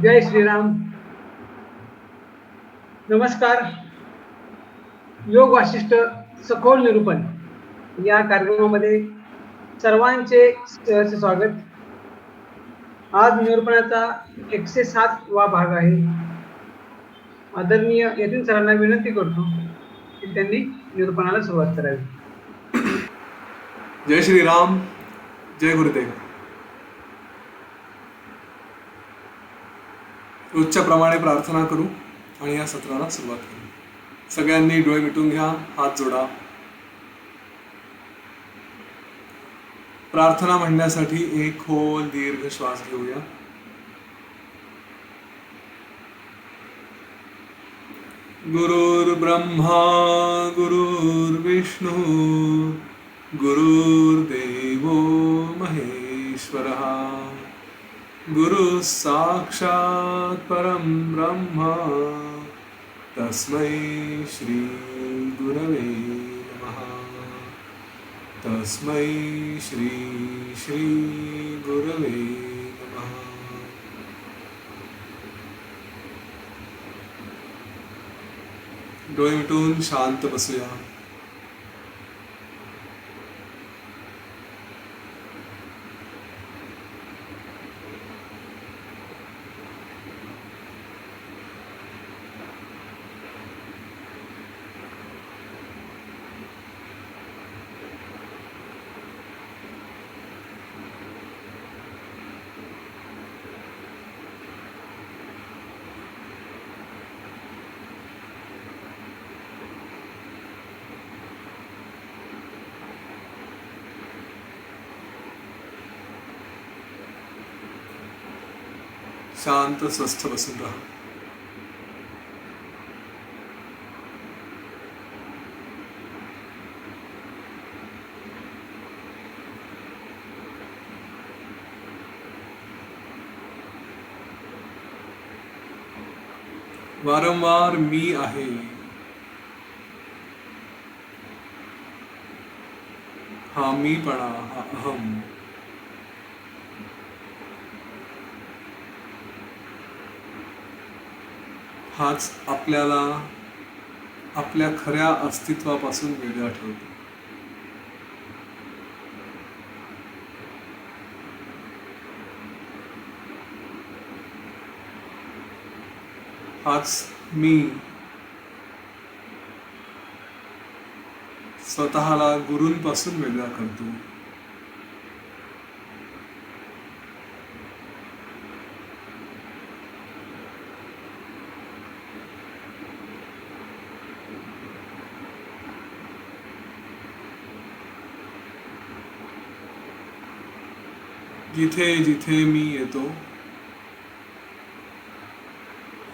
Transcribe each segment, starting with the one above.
जय श्रीराम. नमस्कार. योग वासिष्ठ सखोल निरूपण या कार्यक्रमामध्ये सर्वांचे सहर्ष स्वागत. आज निरूपणाचा 107 वा भाग आहे. आदरणीय यतीन सरांना विनंती करतो की त्यांनी निरूपणाला सुरुवात करावी. जय श्रीराम. जय गुरुदेव. रोजच्या प्रमाणे प्रार्थना करू आणि या सत्राला सुरुवात करू. सगळ्यांनी डोळे मिटून घ्या, हात जोडा. प्रार्थना म्हणण्यासाठी एक खोल दीर्घ श्वास घेऊया. गुरुर्ब्रह्मा गुरुर्विष्णू गुरुर्देवो महेश्वरः गुरु साक्षात् परं ब्रह्म तस्मै श्री गुरवे नमः. तस्मै श्री श्री गुरवे नमः. डोळे मिटून शांत बसूया. शांत स्वस्थ बसून राहा. वारंवार मी आहे हा मीपणा, हा अहम हाच आपल्याला आपल्या खऱ्या अस्तित्वापासून वेगळा ठेवतो. हाच मी स्वतःला गुरूंपासून वेगळा करतो. जिथे जिथे मी येतो,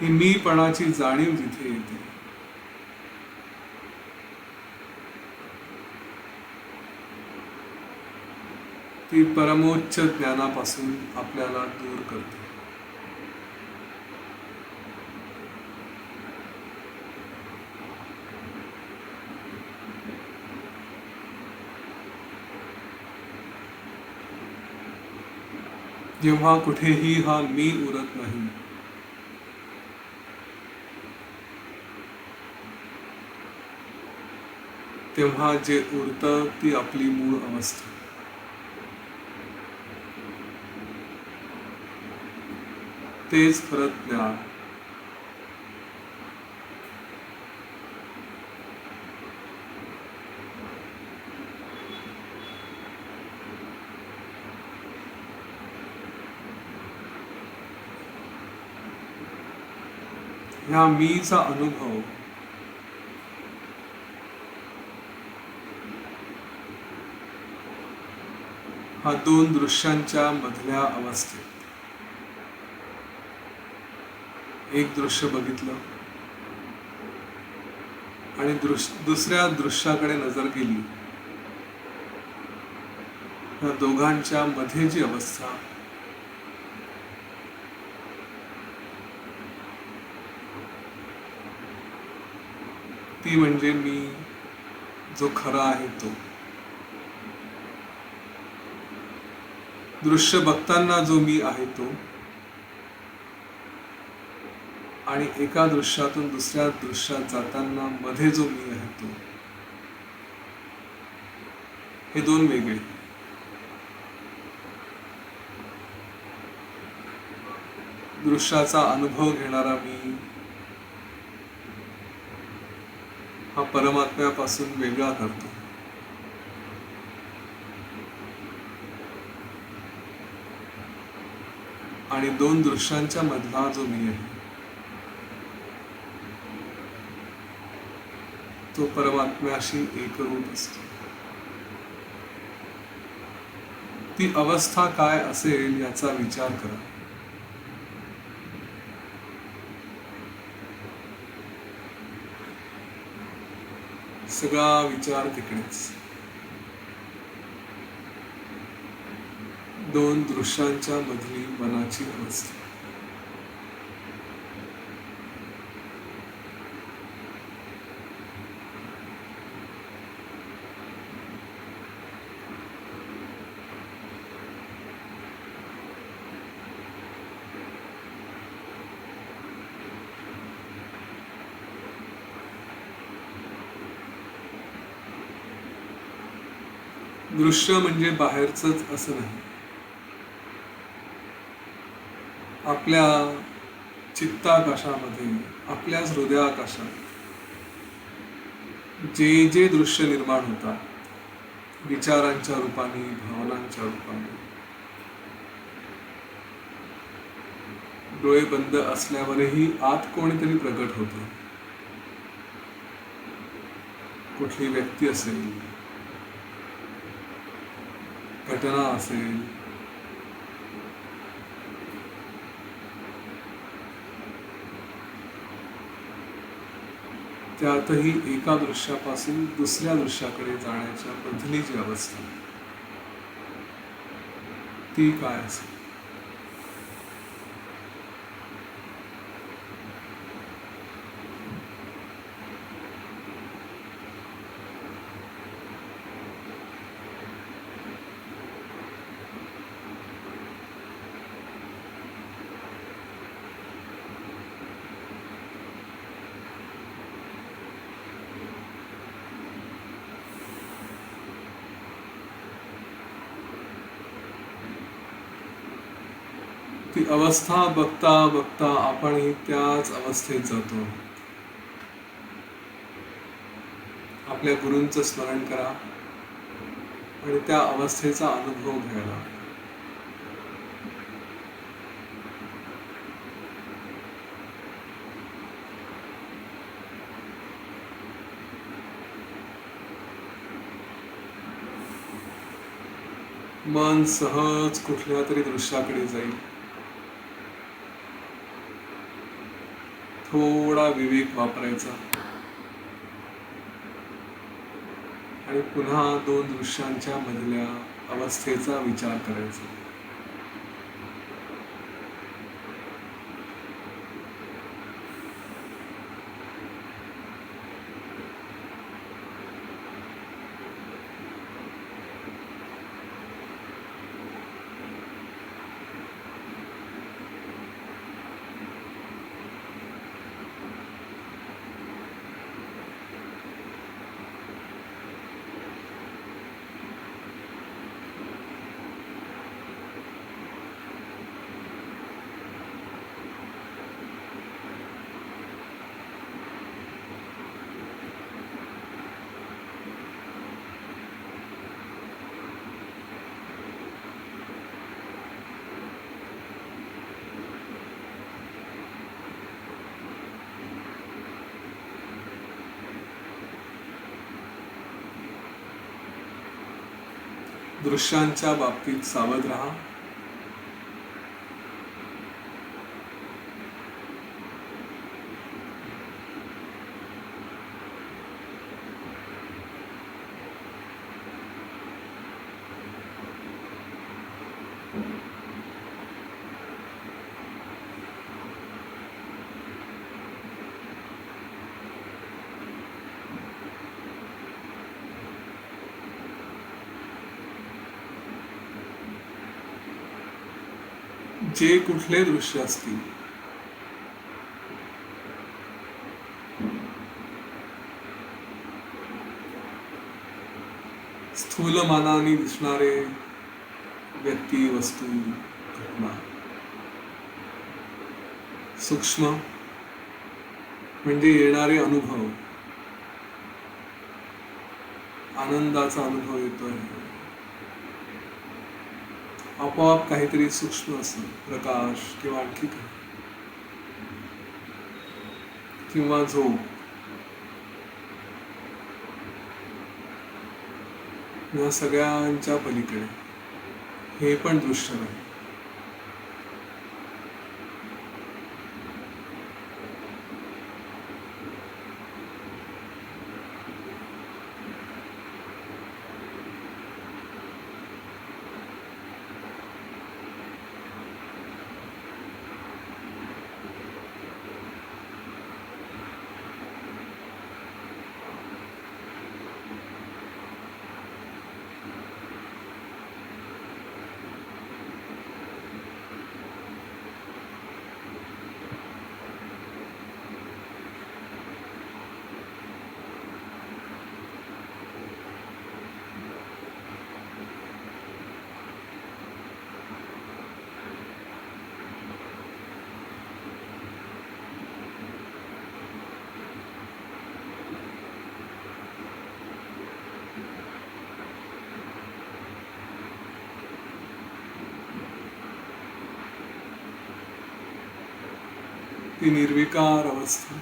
ही मीपणाची जाणीव जिथे येते, ती परमोच्च ज्ञानापासून आपल्याला दूर करते. जेव्हा कुठेही हा मी उरत नाही, तेव्हा जे उरतं ती आपली मूळ अवस्था. तेच खरं ज्ञान. ह्या मीचा अनुभव हा दोन दृश्यांच्या मधल्या अवस्थेत. एक दृश्य बघितलं आणि दुसऱ्या दृश्याकडे नजर गेली, या दोघांच्या मध्ये जी अवस्था, ती म्हणजे मी जो खरा आहे तो. दृश्य बघताना जो मी आहे तो, आणि एका दृश्यातून दुसऱ्या दृश्यात जाताना मध्ये जो मी आहे तो, हे दोन वेगळे. दृश्याचा अनुभव घेणारा मी हा परमात्म्यापासून वेगळा करतो. आणि दोन दृश्यांच्या मधला जो मी आहे तो परमात्म्याशी एकरूप असतो. ती अवस्था काय असेल याचा विचार करा. सगळा विचार तिकडेच. दोन दृश्यांच्या मधली मनाची अवस्था. दृश्य म्हणजे बाहेरचंच असं नाही. आपल्या चित्ताकाशामध्ये, आपल्याच हृदयाकाशात जे जे दृश्य निर्माण होतात विचारांच्या रूपाने, भावनांच्या रूपाने, डोळे बंद असल्यावरही आत कोणीतरी प्रगट होतं. कुठली व्यक्ती असेल, घटना असेल, त्यातही एका दृश्यापासून दुसऱ्या दृश्याकडे जाण्याच्या मधली जी अवस्था ती काय असेल. ती अवस्था बघता बघता आपणही त्याच अवस्थेत जातो. आपल्या गुरूंचं स्मरण करा आणि त्या अवस्थेचा अनुभव घ्यायला. मन सहज कुठल्या तरी दृश्याकडे जाईल. थोडा विवेक वापरायचा आणि पुन्हा दोन दृश्यांच्या मधल्या अवस्थेचा विचार करायचा. दृश्यांच्या बाबतीत सावध राहा. जे कुठले दृश्य असतील स्थूल मानाने दिसणारे व्यक्ती, वस्तू, घटना. सूक्ष्म म्हणजे येणारे अनुभव. आनंदाचा अनुभव येतोय, आपोआप काहीतरी सूक्ष्म असतं, प्रकाश किंवा आणखी काही, किंवा झोप. या सगळ्यांच्या पलीकडे हे पण दृश्य नाही. ती निर्विकार अवस्था,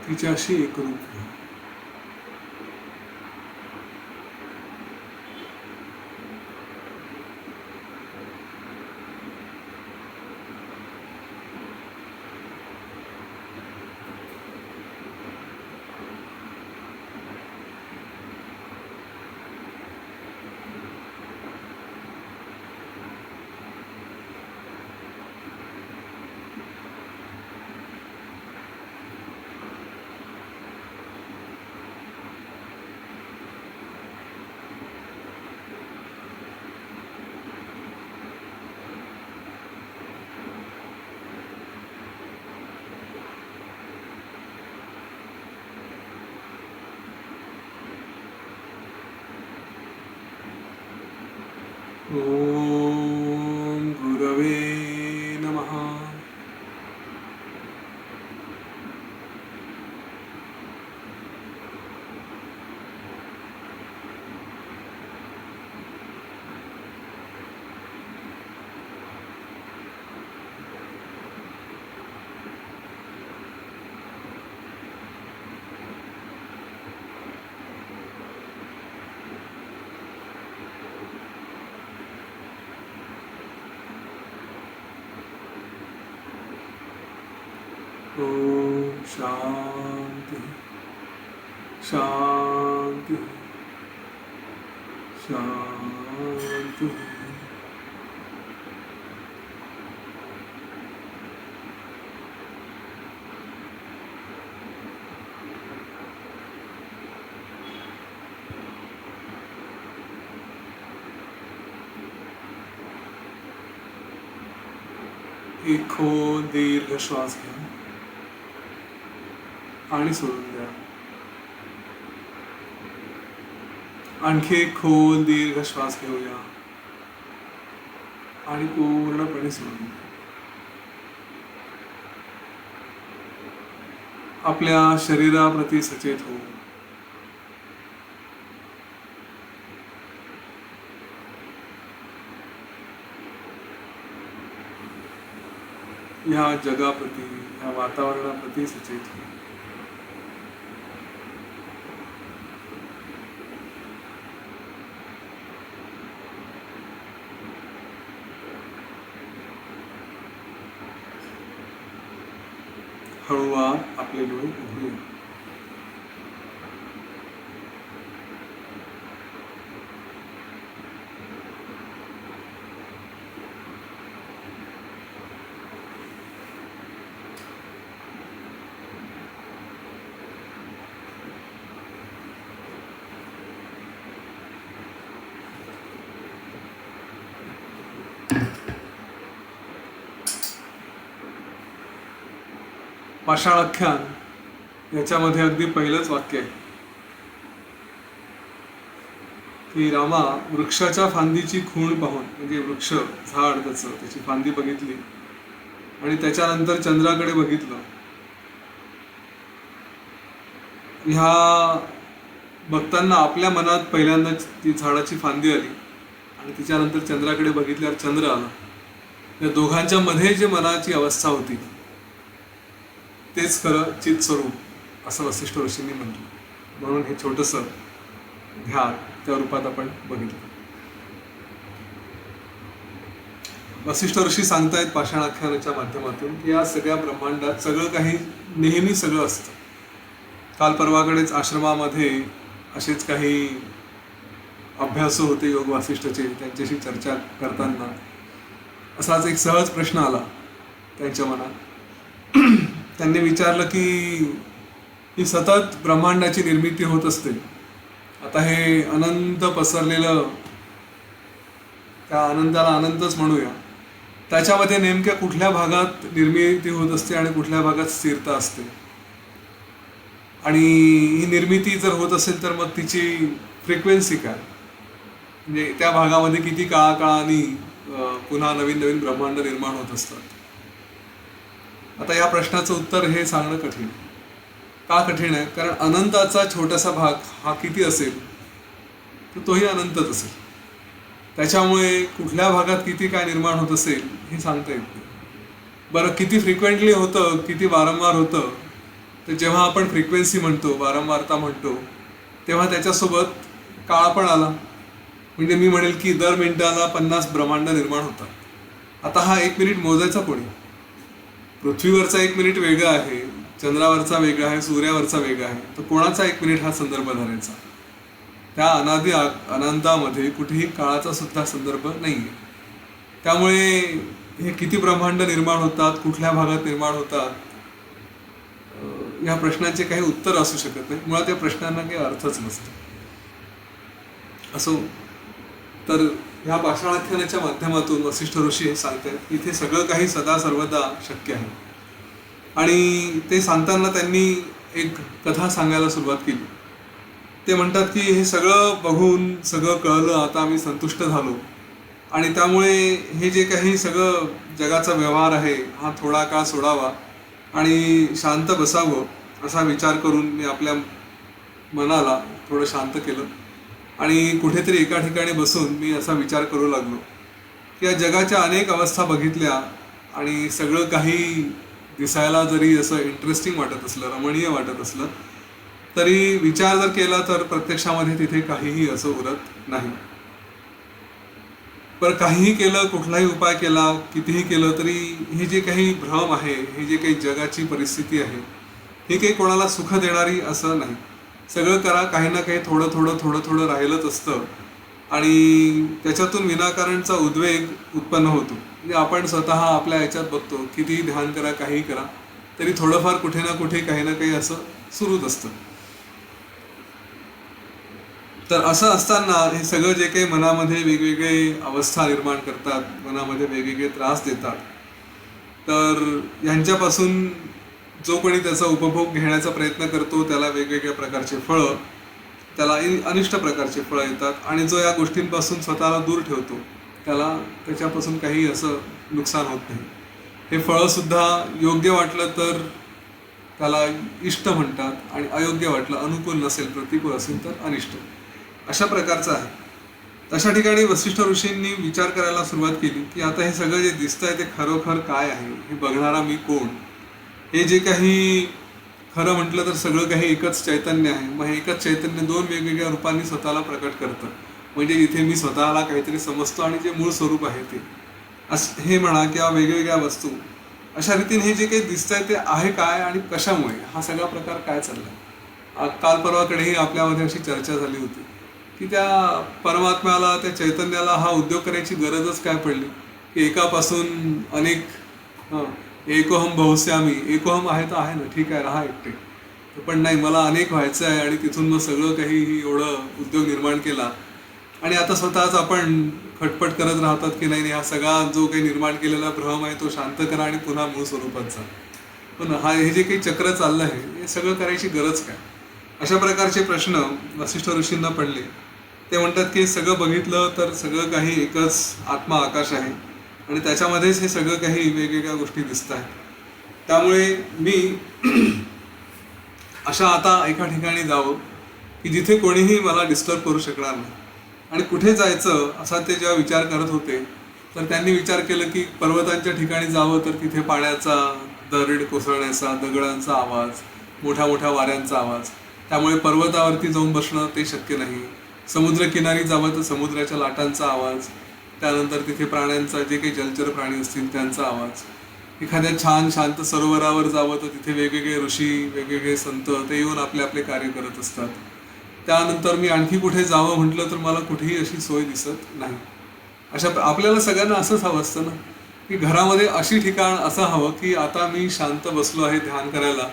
तिच्याशी एकरूप व्हा. ओम गुरवे नमः. ओम शांति शांति शांति. एक खोल दीर्घ श्वास घ्या आणि सोडून द्या. आणखी एक खोल दीर्घ श्वास घेऊया आणि पूर्णपणे सोडून द्या. आपल्या शरीराप्रती सचेत हो. ह्या जगाप्रती, ह्या वातावरणाप्रती सचेत हो. हळूवार आपले डोळे उघडूया. पाषाणाख्यान याच्यामध्ये अगदी पहिलंच वाक्य आहे की रामा वृक्षाच्या फांदीची खूण पाहून, म्हणजे वृक्ष झाड त्याची फांदी बघितली आणि त्याच्यानंतर चंद्राकडे बघितलं. ह्या बघताना आपल्या मनात पहिल्यांदा ती झाडाची फांदी आली आणि तिच्यानंतर चंद्राकडे बघितल्यावर चंद्र आला. या दोघांच्या मध्ये जी मनाची अवस्था होती तेच खरं चित स्वरूप असं वसिष्ठ ऋषींनी म्हटलं. म्हणून हे छोटंसं ध्यान त्या रूपात आपण बघितलं. वसिष्ठ ऋषी सांगतायत पाषाणाख्यानाच्या माध्यमातून की या सगळ्या ब्रह्मांडात सगळं काही नेहमी सगळं असतं. काल परवाकडेच आश्रमामध्ये असेच काही अभ्यासू होते योग वासिष्ठचे. त्यांच्याशी चर्चा करताना असाच एक सहज प्रश्न आला त्यांच्या मनात. त्यांनी विचारलं की ही सतत ब्रह्मांडाची निर्मिती होत असते. आता हे अनंत पसरलेलं, त्या अनंताला अनंतच म्हणूया, त्याच्यामध्ये नेमक्या कुठल्या भागात निर्मिती होत असते आणि कुठल्या भागात स्थिरता असते. आणि ही निर्मिती जर होत असेल तर मग तिची फ्रिक्वेन्सी काय, म्हणजे त्या भागामध्ये किती काळाकाळाने पुन्हा नवीन नवीन ब्रह्मांड निर्माण होत असतात. आता या प्रश्नाचं उत्तर हे सांगणं कठीण आहे. का कठीण आहे? कारण अनंताचा छोटासा भाग हा किती असेल तर तोही अनंतच असेल. त्याच्यामुळे कुठल्या भागात किती काय निर्माण होत असेल हे सांगता येत नाही. बरं, किती फ्रिक्वेंटली होतं, किती वारंवार होतं, तर जेव्हा आपण फ्रिक्वेन्सी म्हणतो, वारंवारता म्हणतो, तेव्हा त्याच्यासोबत काळ पण आला. म्हणजे मी म्हणेल की दर मिनिटाला 50 ब्रह्मांड निर्माण होतात. आता हा 1 मिनिट मोजायचा कोणी? पृथ्वीवरचा 1 मिनिट वेगळा आहे, चंद्रावरचा वेगळा आहे, सूर्यावरचा वेगळा आहे. तर कोणाचा 1 मिनिट हा संदर्भ धरायचा? त्या अनादि अनंतामध्ये कुठेही काळाचा सुद्धा संदर्भ नाही आहे. त्यामुळे हे किती ब्रह्मांड निर्माण होतात, कुठल्या भागात निर्माण होतात, या प्रश्नांचे काही उत्तर असू शकत नाही. मुळात या प्रश्नांना काही अर्थच नसतो. असो, तर ह्या पाषाणाख्यानाच्या माध्यमातून वसिष्ठ ऋषी हे सांगतात इथे सगळं काही सदा सर्वदा शक्य आहे. आणि ते सांगताना त्यांनी एक कथा सांगायला सुरुवात केली. ते म्हणतात की हे सगळं बघून सगळं कळलं, आता आम्ही संतुष्ट झालो आणि त्यामुळे हे जे काही सगळं जगाचा व्यवहार आहे हा थोडा काळ सोडावा आणि शांत बसावं असा विचार करून मी आपल्या मनाला थोडं शांत केलं आणि कुठेतरी एका ठिकाणी बसून मी असा विचार करू लागलो की या जगाच्या अनेक अवस्था बघितल्या आणि सगळं काही दिसायला जरी असं इंटरेस्टिंग वाटत असलं, रमणीय वाटत असलं, तरी विचार जर केला तर प्रत्यक्षामध्ये तिथे काहीही असं उरत नाही. पण काहीही केलं, कुठलाही उपाय केला, कितीही केलं तरी हे जे काही भ्रम आहे, हे जे काही जगाची परिस्थिती आहे, ही काही कोणाला सुख देणारी असं नाही. सगळं करा, काही ना काही थोडं थोडं थोडं थोडं राहिलंच असतं आणि त्याच्यातून विनाकारणचा उद्वेग उत्पन्न होतो. म्हणजे आपण स्वतः आपल्या ह्याच्यात बघतो, कितीही ध्यान करा, काहीही करा, तरी थोडंफार कुठे ना कुठे काही ना काही असं सुरूच असतं. तर असं असताना हे सगळं जे काही मनामध्ये वेगवेगळे अवस्था निर्माण करतात, मनामध्ये वेगवेगळे त्रास देतात, तर यांच्यापासून जो कोणी त्याचा उपभोग घेण्याचा प्रयत्न करतो त्याला वेगवेगळ्या प्रकारचे फळं, त्याला अनिष्ट प्रकारचे फळं येतात आणि जो या गोष्टींपासून स्वतःला दूर ठेवतो त्याला त्याच्यापासून काही असं नुकसान होत नाही. हे फळंसुद्धा योग्य वाटलं तर त्याला इष्ट म्हणतात आणि अयोग्य वाटलं, अनुकूल नसेल, प्रतिकूल असेल तर अनिष्ट, अशा प्रकारचं आहे. तशा ठिकाणी वसिष्ठ ऋषींनी विचार करायला सुरुवात केली की आता हे सगळं जे दिसतंय ते खरोखर काय आहे, हे बघणारा मी कोण, हे जे काही खरं म्हटलं तर सगळं काही एकच चैतन्य आहे. मग हे एकच चैतन्य 2 वेगवेगळ्या रूपांनी स्वतःला प्रकट करतं. म्हणजे इथे मी स्वतःला काहीतरी समजतो आणि जे मूळ स्वरूप आहे ते असं हे म्हणा किंवा वेगवेगळ्या वस्तू, अशा रीतीने हे जे काही दिसतंय ते आहे काय आणि कशामुळे, हा सगळा प्रकार काय चाललाय. काल परवाकडेही आपल्यामध्ये अशी चर्चा झाली होती की त्या परमात्म्याला, त्या चैतन्याला हा उद्योग करायची गरजच काय पडली की एकापासून अनेक, एकोहम बहुस्यामी, एकोहम आहे तर आहे ना, ठीक आहे, राहा एकटे, पण नाही, मला अनेक व्हायचं आहे आणि तिथून मग सगळं काही एवढं उद्योग निर्माण केला आणि आता स्वतःच आपण खटपट करत राहतात की नाही, हा सगळा जो काही निर्माण केलेला भ्रम आहे तो शांत करा आणि पुन्हा मूळ स्वरूपात जा. पण हे जे काही चक्र चाललं आहे हे सगळं करायची गरज काय? अशा प्रकारचे प्रश्न वसिष्ठ ऋषींना पडले. ते म्हणतात की सगळं बघितलं तर सगळं काही एकच आत्मा आकाश आहे आणि त्याच्यामध्येच हे सगळं काही वेगवेगळ्या गोष्टी दिसत आहेत. त्यामुळे मी अशा आता एका ठिकाणी जावं की जिथे कोणीही मला डिस्टर्ब करू शकणार नाही. आणि कुठे जायचं असा ते जेव्हा विचार करत होते तर त्यांनी विचार केलं की पर्वतांच्या ठिकाणी जावं तर तिथे पाण्याचा दरड कोसळण्याचा, दगडांचा आवाज, मोठ्या मोठ्या वाऱ्यांचा आवाज, त्यामुळे पर्वतावरती जाऊन बसणं ते शक्य नाही. समुद्रकिनारी जावं तर समुद्राच्या लाटांचा आवाज, त्यानंतर तिथे प्राण्यांचा, जे काही जलचर प्राणी असतील त्यांचा आवाज. एखाद्या छान शांत सरोवरावर जावं तर तिथे वेगवेगळे ऋषी, वेगवेगळे संत ते येऊन आपले आपले कार्य करत असतात. त्यानंतर मी आणखी कुठे जावं म्हटलं तर मला कुठेही अशी सोय दिसत नाही. आपल्याला सगळ्यांना असंच हवं असतं ना की घरामध्ये अशी ठिकाण असं हवं की आता मी शांत बसलो आहे ध्यान करायला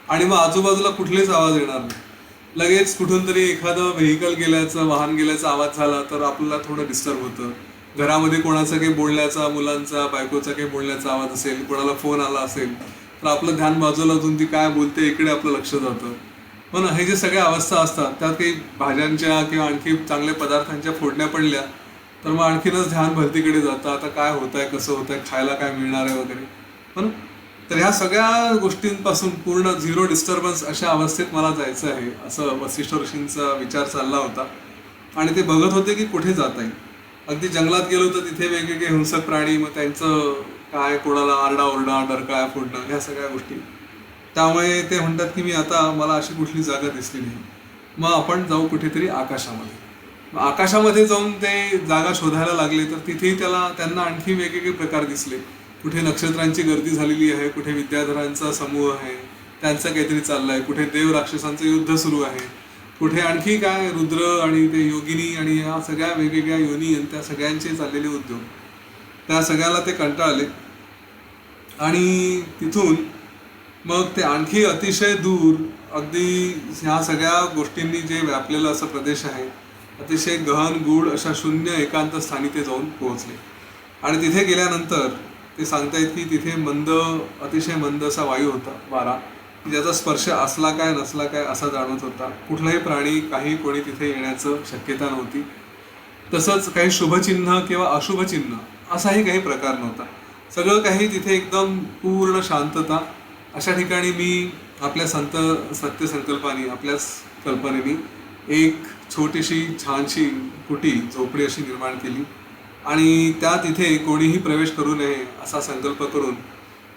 आणि मग आजूबाजूला कुठलेच आवाज येणार नाही. लगेच कुठून तरी एखादं व्हेकल गेल्याचं, वाहन गेल्याचा आवाज झाला तर आपल्याला थोडं डिस्टर्ब होतं. घरामध्ये कोणाचा काही बोलण्याचा, मुलांचा, बायकोचा काही बोलण्याचा आवाज असेल, कोणाला फोन आला असेल तर आपलं ध्यान बाजूला अजून ती काय बोलते इकडे आपलं लक्ष जातं. हो ना, हे जे सगळ्या अवस्था असतात त्यात काही भाज्यांच्या किंवा आणखी चांगल्या पदार्थांच्या फोडण्या पडल्या तर मग आणखीनच ध्यान भरतीकडे जातं. आता काय होत आहे, कसं होत आहे, खायला काय मिळणार आहे वगैरे. पण तर ह्या सगळ्या गोष्टींपासून पूर्ण झिरो डिस्टर्बन्स अशा अवस्थेत मला जायचं आहे असं वसिष्ठ ऋषींचा विचार चालला होता. आणि ते बघत होते की कुठे जाता येईल. अगदी जंगलात गेलो तर तिथे वेगवेगळे हिंसक प्राणी, मग त्यांचं काय, कोणाला आरडाओरडा, डरकाळ्या फोडणं, ह्या सगळ्या गोष्टी. त्यामुळे ते म्हणतात की आता मला अशी कुठली जागा दिसली नाही, मग आपण जाऊ कुठेतरी आकाशामध्ये. मग आकाशामध्ये जाऊन ते जागा शोधायला लागले तर तिथेही त्यांना आणखी वेगवेगळे प्रकार दिसले. कुठे नक्षत्रांची गर्दी झालेली आहे, कुठे विद्याधरांचा समूह आहे, त्यांचं काहीतरी चाललं आहे, कुठे देव राक्षसांचं युद्ध सुरू आहे, कुठे आणखी काय रुद्र आणि ते योगिनी आणि या सगळ्या वेगवेगळ्या योनी आणि त्या सगळ्यांचे चाललेले उद्योग. त्या सगळ्याला ते कंटाळले आणि तिथून मग ते आणखी अतिशय दूर, अगदी ह्या सगळ्या गोष्टींनी जे व्यापलेलं असं प्रदेश आहे, अतिशय गहन गूढ अशा शून्य एकांत स्थानी ते जाऊन पोहोचले. आणि तिथे गेल्यानंतर ते सांगतायत की तिथे अतिशय मंद असा वायू होता, वारा, ज्याचा स्पर्श असला काय नसला काय असा जाणवत होता. कुठलाही प्राणी, कोणी तिथे येण्याचं शक्यता नव्हती. तसंच काही शुभचिन्ह किंवा अशुभचिन्ह असाही काही प्रकार नव्हता. सगळं काही तिथे एकदम पूर्ण शांतता. अशा ठिकाणी मी आपल्या सत्यसंकल्पाने, आपल्याच कल्पनेनी एक छोटीशी छानशी कुटी, झोपडी अशी निर्माण केली आणि त्या तिथे कोणीही प्रवेश करू नये असा संकल्प करून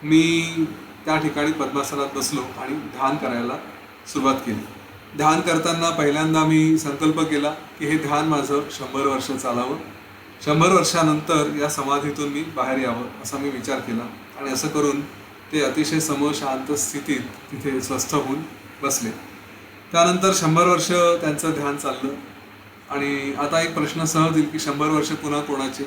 मी त्या ठिकाणी पद्मासनात बसलो आणि ध्यान करायला सुरुवात केली. ध्यान करताना पहिल्यांदा मी संकल्प केला की हे ध्यान माझं 100 वर्ष चालावं. 100 वर्षानंतर या समाधीतून मी बाहेर यावं असा मी विचार केला आणि असं करून ते अतिशय शांत स्थितीत तिथे स्वस्थ होऊन बसले. त्यानंतर 100 वर्ष त्यांचं ध्यान चाललं. आणि आता एक प्रश्न सहज येईल की 100 वर्ष पुन्हा कोणाचे?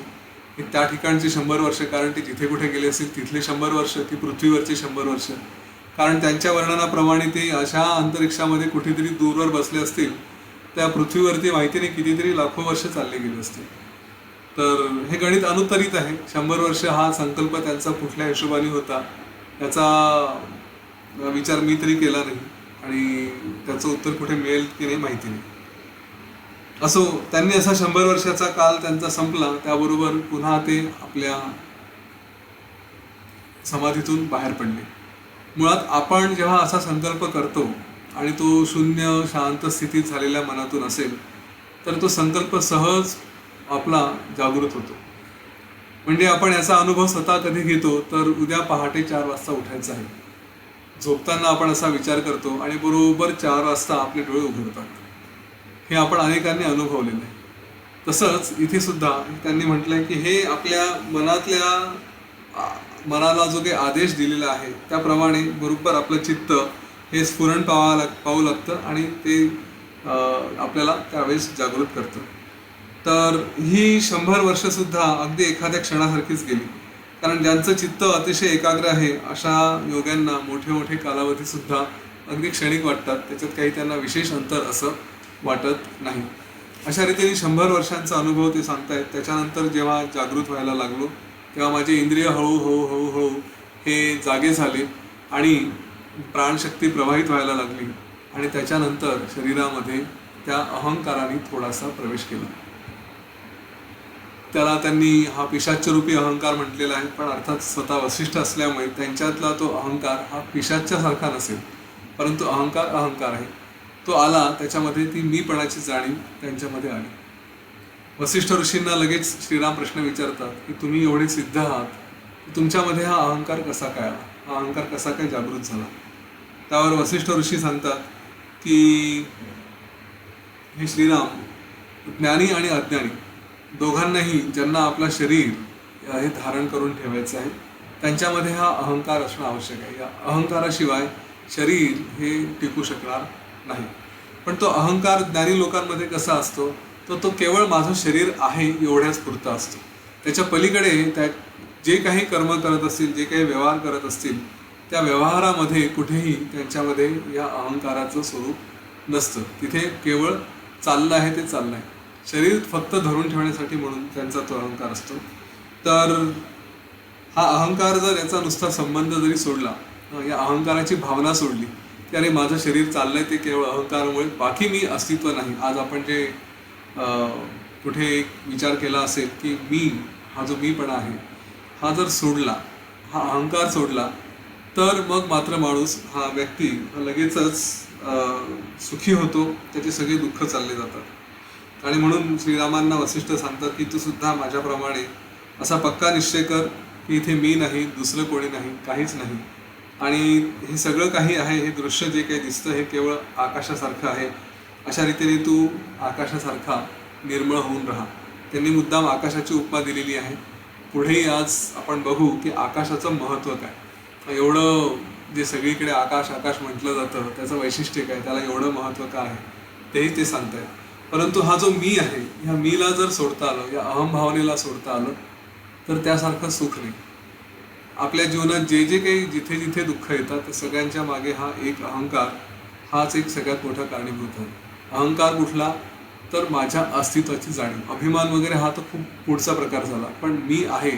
त्या ठिकाणचे 100 वर्ष, कारण ते जिथे कुठे गेले असतील तिथले 100 वर्ष, की पृथ्वीवरचे 100 वर्ष? कारण त्यांच्या वर्णनाप्रमाणे ते अशा अंतरिक्षामध्ये कुठेतरी दूरवर बसले असतील, त्या पृथ्वीवरती माहिती नाही कितीतरी लाखो वर्ष चालले गेले असतील. तर हे गणित अनुत्तरित आहे. 100 वर्ष हा संकल्प त्यांचा कुठल्या हिशोबाने होता याचा विचार मी तरी केला नाही आणि त्याचं उत्तर कुठे मिळेल की नाही माहिती नाही. असो, त्यांनी असा 100 वर्षाचा काल त्यांचा संपला. त्याबरोबर पुन्हा ते आपल्या समाधीतून बाहेर पडले. मुळात आपण जेव्हा असा संकल्प करतो आणि तो शून्य शांत स्थितीत झालेल्या मनातून असेल तर तो संकल्प सहज आपला जागृत होतो. म्हणजे आपण याचा अनुभव स्वतः कधी घेतो तर उद्या पहाटे 4 वाजता उठायचं आहे. झोपताना आपण असा विचार करतो आणि बरोबर 4 वाजता आपले डोळे उघडतात. हे आपण अनेकांनी अनुभवलेलं आहे. तसंच इथे सुद्धा त्यांनी म्हटलंय की हे आपल्या मनाला जो काही आदेश दिलेला आहे त्याप्रमाणे बरोबर आपलं चित्त हे स्फुरण पाहू लागतं आणि ते आपल्याला त्यावेळेस जागृत करतं. तर ही 100 वर्षसुद्धा अगदी एखाद्या क्षणासारखीच गेली. कारण ज्यांचं चित्त अतिशय एकाग्र आहे अशा योग्यांना मोठे मोठे कालावधीसुद्धा अगदी क्षणिक वाटतात. त्याच्यात काही त्यांना विशेष अंतर असं वाटत नाही. अशा रीतीने 100 वर्षांचा अनुभव ते सांगतायत. त्याच्यानंतर जेव्हा जागृत व्हायला लागलो तेव्हा माझे इंद्रिय हळूहळू हे जागे झाले आणि प्राणशक्ती प्रवाहित व्हायला लागली आणि त्याच्यानंतर शरीरामध्ये त्या अहंकाराने थोडासा प्रवेश केला. त्याला त्यांनी हा पिशाच्यरूपी अहंकार म्हटलेला आहे, पण अर्थात स्वतः वसिष्ठ असल्यामुळे त्यांच्यातला तो अहंकार हा पिशाच्यासारखा नसेल, परंतु अहंकार आहे. तो आला, त्याच्यामध्ये ती मीपणाची जाणीव त्यांच्यामध्ये आली. वसिष्ठ ऋषींना लगेच श्रीराम प्रश्न विचारतात की तुम्ही एवढे सिद्ध आहात, तुमच्यामध्ये हा अहंकार कसा काय आला, हा अहंकार कसा काय जागृत झाला. त्यावर वसिष्ठ ऋषी सांगतात की हे श्रीराम, ज्ञानी आणि अज्ञानी दोघांनाही ज्यांना आपलं शरीर हे धारण करून ठेवायचं आहे त्यांच्यामध्ये हा अहंकार असणं आवश्यक आहे. या अहंकाराशिवाय शरीर हे टिकू शकणार नाही. पण तो अहंकार ज्ञानी लोकांमध्ये कसा असतो, तो केवळ माझं शरीर आहे एवढ्याच पुरता असतो. त्याच्या पलीकडे त्या जे काही कर्म करत असतील, जे काही व्यवहार करत असतील, त्या व्यवहारामध्ये कुठेही त्यांच्यामध्ये या अहंकाराचं स्वरूप नसतं. तिथे केवळ चाललं आहे ते चाललं आहे, शरीर फक्त धरून ठेवण्यासाठी म्हणून त्यांचा तो अहंकार असतो. तर हा अहंकार जर याचा नुसता संबंध जरी सोडला, या अहंकाराची भावना सोडली की अरे माझं शरीर चाललंय ते केवळ अहंकारामुळे, बाकी मी अस्तित्व नाही. आज आपण जे कुठे एक विचार केला असेल की मी, हा जो मीपणा आहे हा जर सोडला, हा अहंकार सोडला, तर मग मात्र माणूस, हा व्यक्ती हा लगेचच सुखी होतो, त्याचे सगळे दुःख चालले जातात. आणि म्हणून श्रीरामांना वसिष्ठ सांगतात की तू सुद्धा माझ्याप्रमाणे असा पक्का निश्चय कर की इथे मी नाही, दुसरं कोणी नाही, काहीच नाही. आणि हे सगळं काही आहे, हे दृश्य जे काही दिसतं हे केवळ आकाशासारखं आहे. अशा रीतीने तू आकाशासारखा निर्मळ होऊन राहा. त्यांनी मुद्दाम आकाशाची उपमा दिलेली आहे. पुढेही आज आपण बघू की आकाशाचं महत्त्व काय, एवढं जे सगळीकडे आकाश आकाश म्हटलं जातं त्याचं वैशिष्ट्य काय, त्याला एवढं महत्त्व का आहे तेही ते सांगत आहेत. परंतु हा जो मी आहे, ह्या मीला जर सोडता आलं, या अहमभावनेला सोडता आलं, तर त्यासारखं सुख नाही. आपल्या जीवनात जे जे काही जिथे जिथे दुःख येतात त्या सगळ्यांच्या मागे हा एक अहंकार, हाच एक सगळ्यात मोठा कारणीभूत आहे. अहंकार कुठला, तर माझ्या अस्तित्वाची जाणीव. अभिमान वगैरे हा तर खूप पुढचा प्रकार झाला, पण मी आहे,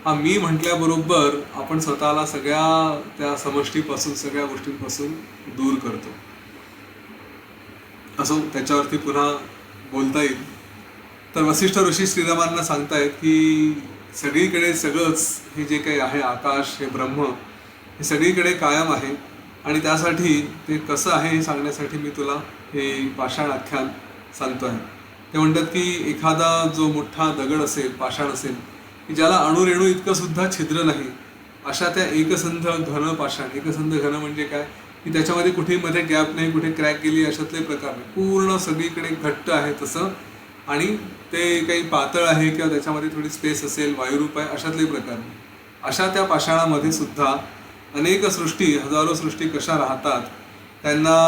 हा मी म्हटल्याबरोबर आपण स्वतःला सगळ्या त्या समष्टीपासून, सगळ्या गोष्टींपासून दूर करतो. असं त्याच्यावरती पुन्हा बोलता येईल. तर वसिष्ठ ऋषी श्रीरामांना सांगतायत की सगळीकडे सगळंच हे जे काही आहे, आकाश, हे ब्रह्म, हे सगळीकडे कायम आहे. आणि त्यासाठी ते कसं आहे हे सांगण्यासाठी मी तुला हे पाषाण आख्यान सांगतो आहे. ते म्हणतात की एखादा जो मोठा दगड असेल, पाषाण असेल, की ज्याला अणुरेणू इतकं सुद्धा छिद्र नाही, अशा त्या एकसंध घन पाषाण. एकसंध घन म्हणजे काय, की त्याच्यामध्ये कुठेही मध्ये गॅप नाही, कुठे क्रॅक गेली अशातले प्रकार नाही, पूर्ण सगळीकडे घट्ट आहे तसं. आणि ते काही पातळ आहे किंवा त्याच्यामध्ये थोडी स्पेस असेल, वायुरूप आहे, अशातले प्रकार नाही. अशा त्या पाषाणामध्ये सुद्धा अनेक सृष्टी, हजारो सृष्टी कशा राहतात, त्यांना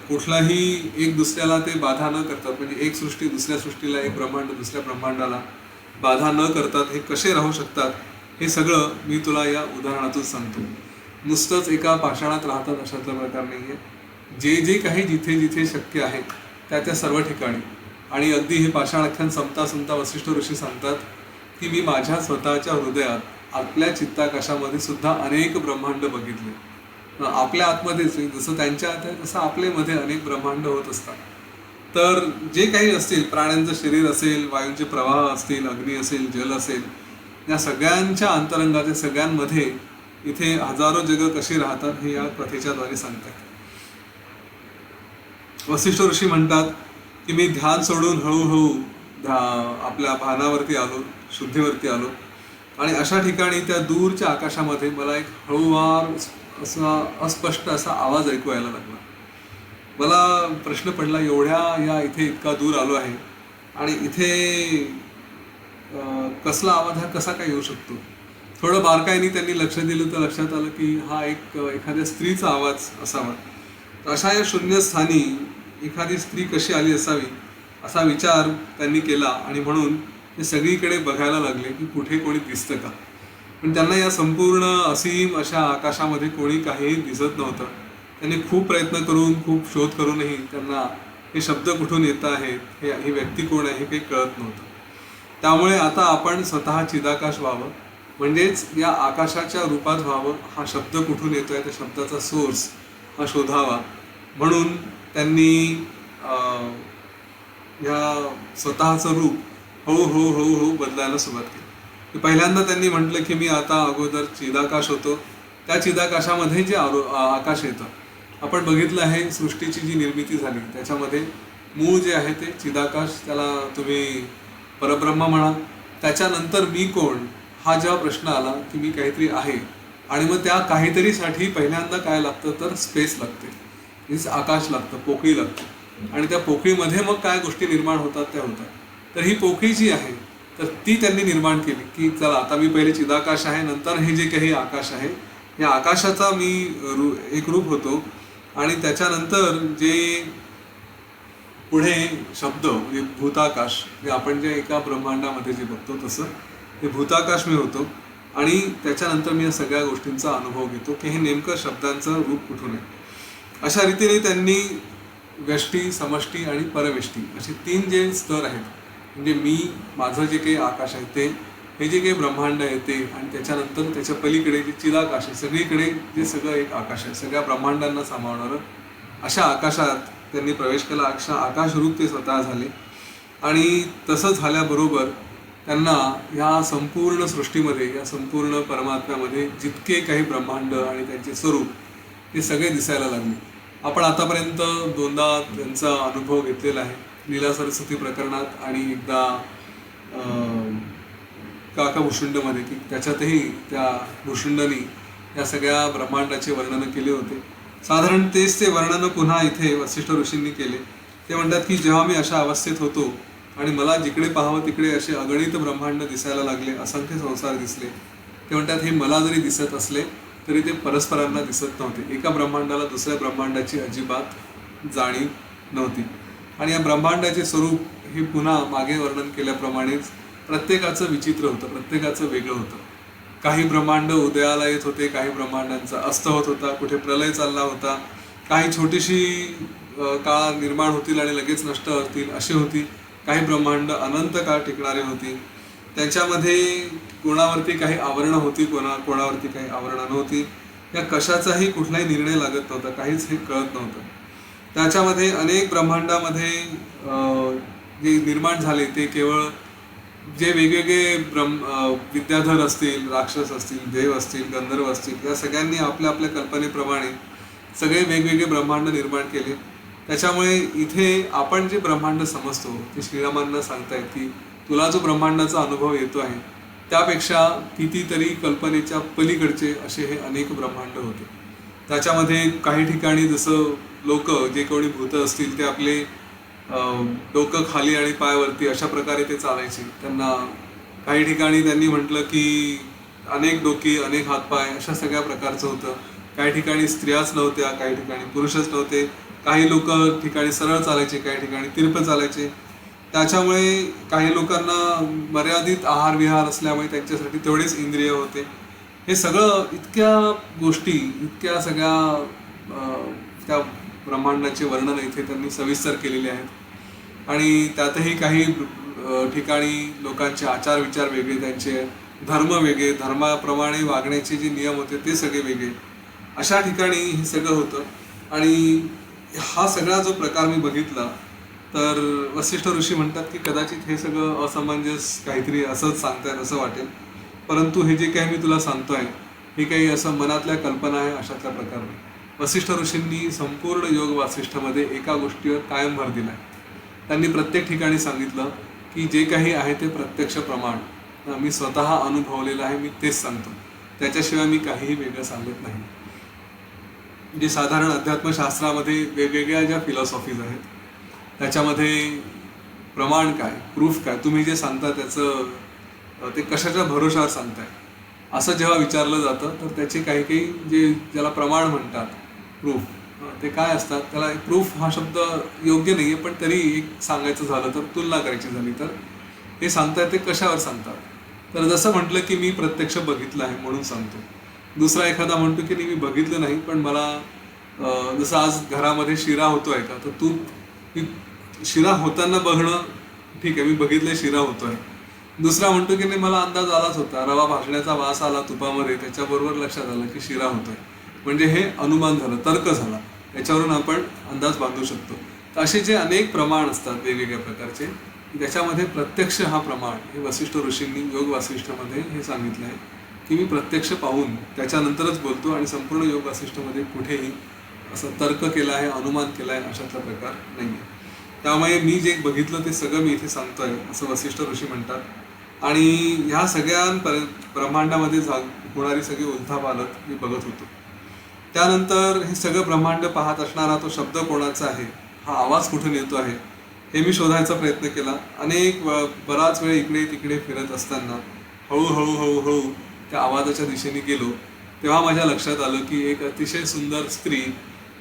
कुठलाही एक दुसऱ्याला ते बाधा न करतात. म्हणजे एक सृष्टी दुसऱ्या सृष्टीला, एक ब्रह्मांड दुसऱ्या ब्रह्मांडाला बाधा न करतात हे कसे राहू शकतात, हे सगळं मी तुला या उदाहरणातून सांगतो. नुसतंच एका पाषाणात राहतात अशातला प्रकार नाही आहे. जे जे काही जिथे जिथे शक्य आहे त्या सर्व ठिकाणी. आणि अगदी हे पाषाण आख्यान संपता वसिष्ठ ऋषी सांगतात की मी माझ्या स्वतःच्या हृदयात आपल्या चित्ताकाशामध्ये सुद्धा अनेक ब्रह्मांड बघितले. आपल्या आतमध्येच जसं त्यांच्या आत आहे तसं आपल्यामध्ये अनेक ब्रह्मांड होत असतात. तर जे काही असतील, प्राण्यांचं शरीर असेल, वायूंचे प्रवाह असतील, अग्नी असेल, जल असेल, या सगळ्यांच्या अंतरंगाच्या सगळ्यांमध्ये इथे हजारो जगं कशी राहतात हे या कथेच्या द्वारे सांगतात. वसिष्ठ ऋषी म्हणतात की मी ध्यान सोडून हळूहळू आपल्या भानावरती आलो, शुद्धीवरती आलो. आणि अशा ठिकाणी त्या दूरच्या आकाशामध्ये मला एक हळूवार असा अस्पष्ट असा आवाज ऐकू यायला लागला. मला प्रश्न पडला, एवढ्या या इथे इतका दूर आलो आहे आणि इथे कसला आवाज हा कसा काय येऊ शकतो. थोडं बारकाईने त्यांनी लक्ष दिलं तर लक्षात आलं की हा एखाद्या स्त्रीचा आवाज असावा. अशा या शून्यस्थानी एखादी स्त्री कशी आली असावी असा विचार त्यांनी केला. आणि म्हणून ते सगळीकडे बघायला लागले की कुठे कोणी दिसतं का. पण त्यांना या संपूर्ण असीम अशा आकाशामध्ये कोणी काहीही दिसत नव्हतं. त्यांनी खूप प्रयत्न करून, खूप शोध करूनही त्यांना हे शब्द कुठून येत आहेत, ही व्यक्ती कोण आहे हे काही कळत नव्हतं. त्यामुळे आता आपण स्वतः चिदाकाश व्हावं म्हणजेच या आकाशाच्या रूपात व्हावं, हा शब्द कुठून येतोय, त्या शब्दाचा सोर्स हा शोधावा, म्हणून त्यांनी ह्या स्वतःचं रूप हळू बदलायला सुरुवात केली. पहिल्यांदा त्यांनी म्हटलं की मी आता अगोदर चिदाकाश होतो, त्या चिदाकाशामध्ये जे आकाश येतं, आपण बघितलं आहे सृष्टीची जी निर्मिती झाली त्याच्यामध्ये मूळ जे आहे ते चिदाकाश, त्याला तुम्ही परब्रह्म म्हणा. त्याच्यानंतर मी कोण हा जेव्हा प्रश्न आला की मी काहीतरी आहे, आणि मग त्या काहीतरीसाठी पहिल्यांदा काय लागतं तर स्पेस लागते, मीन्स आकाश लागतं, पोकळी लागते, आणि त्या पोकळीमध्ये मग काय गोष्टी निर्माण होतात त्या होतात. तर ही पोकळी जी आहे तर ती त्यांनी निर्माण केली की चला आता मी पहिले चिदाकाश आहे, नंतर हे जे काही आकाश आहे या आकाशाचा मी एक रूप होतो, आणि त्याच्यानंतर जे पुढे शब्द म्हणजे भूताकाश, हे आपण जे एका ब्रह्मांडामध्ये जे बघतो तसं हे भूताकाश मी होतो, आणि त्याच्यानंतर मी या सगळ्या गोष्टींचा अनुभव घेतो की हे नेमकं शब्दांचं रूप कुठून आहे. अशा रीतीने त्यांनी व्यष्टी, समष्टी आणि परवेष्टी असे 3 जे स्तर आहेत, म्हणजे मी, माझं जे काही आकाश आहे ते, हे जे काही ब्रह्मांड आहे ते, आणि त्याच्यानंतर त्याच्या पलीकडे जे चिदाकाश आहे, सगळीकडे जे सगळं एक आकाश आहे, सगळ्या ब्रह्मांडांना सामावणारं, अशा आकाशात त्यांनी प्रवेश केला. अशा आकाशरूप ते स्वतः झाले, आणि तसं झाल्याबरोबर त्यांना ह्या संपूर्ण सृष्टीमध्ये, या संपूर्ण परमात्म्यामध्ये जितके काही ब्रह्मांड आणि त्यांचे स्वरूप ते सगळे दिसायला लागले. आपण आतापर्यंत 2दा त्यांचा अनुभव घेतलेला आहे, लीला सरस्वती प्रकरणात आणि एकदा काका भुषुंडमध्ये, की त्याच्यातही त्या भुषुंडनी या सगळ्या ब्रह्मांडाचे वर्णन केले होते. साधारण तेच ते वर्णन पुन्हा इथे वसिष्ठ ऋषींनी केले. ते म्हणतात की जेव्हा मी अशा अवस्थेत होतो आणि मला जिकडे पाहावं तिकडे असे अगणित ब्रह्मांड दिसायला लागले, असंख्य संसार दिसले. ते म्हणतात हे मला जरी दिसत असले तरी ते परस्परांना दिसत नव्हते, एका ब्रह्मांडाला दुसऱ्या ब्रह्मांडाची अजिबात जाणीव नव्हती. आणि या ब्रह्मांडाचे स्वरूप हे पुन्हा मागे वर्णन केल्याप्रमाणेच प्रत्येकाचं विचित्र होतं, प्रत्येकाचं वेगळं होतं. काही ब्रह्मांड उदयाला येत होते, काही ब्रह्मांडांचा अस्त होत होता, कुठे प्रलय चालला होता, काही छोटीशी काळ निर्माण होतील आणि लगेच नष्ट होतील अशी होती, काही ब्रह्मांड अनंत काळ टिकणारी होती. त्याच्यामध्ये कोणावरती काही आवरणं होती, कोणावरती काही आवरणं नव्हती. या कशाचाही कुठलाही निर्णय लागत नव्हता, काहीच हे कळत नव्हतं. त्याच्यामध्ये अनेक ब्रह्मांडामध्ये जे निर्माण झाले ते केवळ जे वेगवेगळे विद्याधर असतील, राक्षस असतील, देव असतील, गंधर्व असतील, या सगळ्यांनी आपल्या आपल्या कल्पनेप्रमाणे सगळे वेगवेगळे ब्रह्मांड निर्माण केले. त्याच्यामुळे इथे आपण जे ब्रह्मांड समजतो ते श्रीरामांना सांगतायत की तुला जो ब्रह्मांडाचा अनुभव येतो आहे त्यापेक्षा कितीतरी कल्पनेच्या पलीकडचे असे हे अनेक ब्रह्मांड होते. त्याच्यामध्ये काही ठिकाणी जसं लोक, जे कोणी भूत असतील ते आपले डोकं खाली आणि पायावरती अशा प्रकारे ते चालायचे. त्यांना काही ठिकाणी त्यांनी म्हटलं की अनेक डोकी, अनेक हातपाय अशा सगळ्या प्रकारचं होतं. काही ठिकाणी स्त्रियाच नव्हत्या, काही ठिकाणी पुरुषच नव्हते. काही लोक ठिकाणी सरळ चालायचे, काही ठिकाणी तिरप चालायचे. त्याच्यामुळे काही लोकांना मर्यादित आहार विहार असल्यामुळे त्यांच्यासाठी तेवढेच इंद्रिय होते. हे सगळं इतक्या गोष्टी, इतक्या सगळ्या त्या ब्रह्मांडाचे वर्णन इथे त्यांनी सविस्तर केलेले आहेत. आणि त्यातही काही ठिकाणी लोकांचे आचार विचार वेगळे, त्यांचे धर्म वेगळे, धर्माप्रमाणे वागण्याचे जे नियम होते ते सगळे वेगळे. अशा ठिकाणी हे सगळं होतं. आणि हा सगळा जो प्रकार मी बघितला तर वसिष्ठ ऋषी म्हणतात की कदाचित हे सगळं असमंजस काहीतरी असंच सांगतायत असं वाटेल, परंतु हे जे काही मी तुला सांगतोय हे काही असं मनातल्या कल्पना आहे अशातला प्रकार नाही. वसिष्ठ ऋषींनी संपूर्ण योग वासिष्ठमध्ये एका गोष्टीवर कायम भर दिला आहे. त्यांनी प्रत्येक ठिकाणी सांगितलं की जे काही आहे ते प्रत्यक्ष प्रमाण मी स्वतः अनुभवलेलं आहे, मी तेच सांगतो, त्याच्याशिवाय मी काहीही वेगळं सांगत नाही. जे साधारण अध्यात्मशास्त्रामध्ये वेगवेगळ्या ज्या फिलॉसॉफीज आहेत त्याच्यामध्ये प्रमाण काय, प्रूफ काय, तुम्ही जे सांगता त्याचं ते कशाच्या भरोशावर सांगताय असं जेव्हा विचारलं जातं तर त्याचे काही काही जे ज्याला प्रमाण म्हणतात, प्रूफ, ते काय असतात. त्याला प्रूफ हा शब्द योग्य नाही आहे, पण तरी एक सांगायचं झालं तर, तुलना करायची झाली तर हे सांगताय ते कशावर सांगतात. तर जसं म्हटलं की मी प्रत्यक्ष बघितलं आहे म्हणून सांगतो. दुसरा एखादा म्हणतो की मी बघितलं नाही पण मला जसं आज घरामध्ये शिरा होतोय का, तर तू शिरा होताना बघणं ठीक आहे, मी बघितलंय शिरा होतोय, दुसरा म्हणतो की नाही, मला अंदाज आलाच होता, रवा भाजण्याचा वास आला तुपामध्ये, त्याच्याबरोबर लक्षात आलं की शिरा होतोय. म्हणजे हे अनुमान झालं, तर्क झाला, याच्यावरून आपण अंदाज बांधू शकतो. तर असे जे अनेक प्रमाण असतात वेगवेगळ्या प्रकारचे, त्याच्यामध्ये प्रत्यक्ष हा प्रमाण हे वसिष्ठ ऋषींनी योग वासिष्ठमध्ये हे सांगितलं आहे की मी प्रत्यक्ष पाहून त्याच्यानंतरच बोलतो, आणि संपूर्ण योग वासिष्ठमध्ये कुठेही असं तर्क केला आहे, अनुमान केला आहे अशातला प्रकार नाही आहे. त्यामुळे मी जे बघितलं ते सगळं मी इथे सांगतोय असं वसिष्ठ ऋषी म्हणतात. आणि ह्या सगळ्या ब्रह्मांडामध्ये होणारी सगळी उलथापालथ मी बघत होतो. त्यानंतर हे सगळं ब्रह्मांड पाहत असणारा तो शब्द कोणाचा आहे, हा आवाज कुठून येतो आहे, हे मी शोधायचा प्रयत्न केला. बराच वेळ इकडे तिकडे फिरत असताना हळूहळू हळूहळू त्या आवाजाच्या दिशेने गेलो. तेव्हा माझ्या लक्षात आलं की एक अतिशय सुंदर स्त्री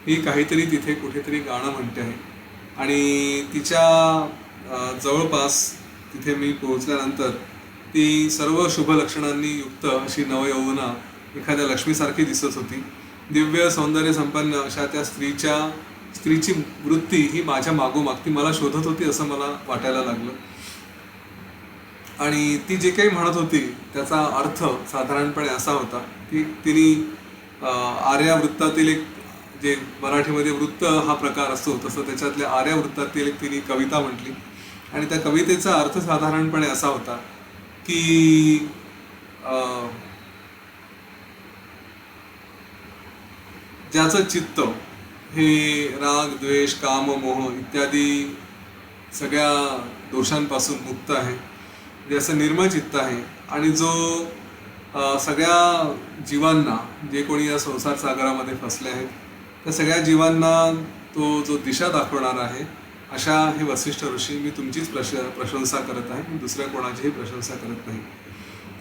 ही काहीतरी तिथे कुठेतरी गाणं म्हणते आहे. आणि तिच्या जवळपास तिथे मी पोहोचल्यानंतर ती सर्व शुभ लक्षणांनी युक्त अशी नवयौवना एखाद्या लक्ष्मीसारखी दिसत होती. दिव्य सौंदर्य संपन्न अशा त्या स्त्रीची वृत्ती ही माझ्या मागोमाग ती मला शोधत होती असं मला वाटायला लागलं. आणि ती जे काही म्हणत होती त्याचा अर्थ साधारणपणे असा होता की तिने आर्यावृत्तातील एक, जे मराठीमध्ये वृत्त हा प्रकार असतो तसं त्याच्यातल्या आर्यावृत्तातील एक तिने कविता म्हटली. आणि त्या कवितेचा अर्थ साधारणपणे असा होता की ज्याचं चित्त हे राग, द्वेष, काम, मोह इत्यादी सगळ्या दोषांपासून मुक्त आहे, जे असं निर्मळ चित्त आहे, आणि जो सगळ्या जीवांना, जे कोणी या संसार सागरामध्ये फसले आहेत त्या सगळ्या जीवांना तो जो दिशा दाखवणार आहे, अशा हे वसिष्ठ ऋषी, मी तुमचीच प्रशंसा करत आहे, मी दुसऱ्या कोणाचीही प्रशंसा करत नाही.